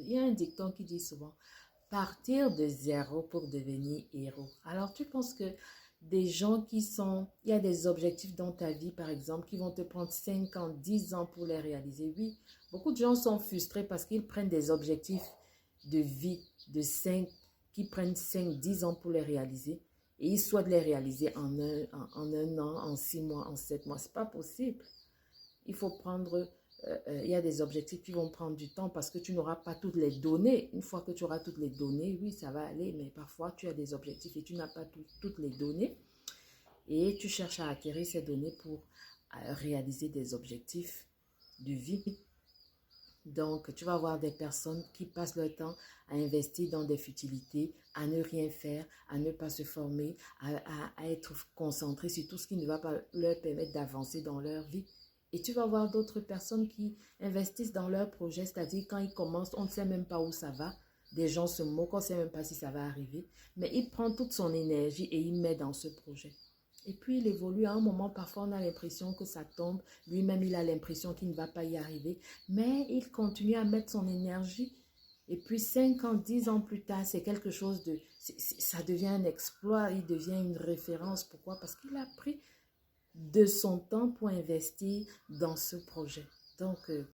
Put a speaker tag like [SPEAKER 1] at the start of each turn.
[SPEAKER 1] il y a un dicton qui dit souvent, partir de zéro pour devenir héros. Alors, tu penses que des gens il y a des objectifs dans ta vie, par exemple, qui vont te prendre 5 ans, 10 ans pour les réaliser. Oui, beaucoup de gens sont frustrés parce qu'ils prennent des objectifs de vie qui prennent 5 10 ans pour les réaliser. Et ils souhaitent les réaliser en un an, en 6 mois, en 7 mois. Ce n'est pas possible. Il faut prendre, il y a des objectifs qui vont prendre du temps parce que tu n'auras pas toutes les données. Une fois que tu auras toutes les données, oui, ça va aller, mais parfois tu as des objectifs et tu n'as pas toutes les données et tu cherches à acquérir ces données pour réaliser des objectifs de vie. Donc, tu vas voir des personnes qui passent leur temps à investir dans des futilités, à ne rien faire, à ne pas se former, à être concentrés sur tout ce qui ne va pas leur permettre d'avancer dans leur vie. Et tu vas voir d'autres personnes qui investissent dans leur projet, c'est-à-dire quand ils commencent, on ne sait même pas où ça va. Des gens se moquent, on ne sait même pas si ça va arriver. Mais il prend toute son énergie et il met dans ce projet. Et puis il évolue. À un moment, parfois on a l'impression que ça tombe. Lui-même, il a l'impression qu'il ne va pas y arriver. Mais il continue à mettre son énergie. Et puis 5 ans, 10 ans plus tard, c'est quelque chose de... ça devient un exploit, il devient une référence. Pourquoi? Parce qu'il a pris de son temps pour investir dans ce projet. Donc,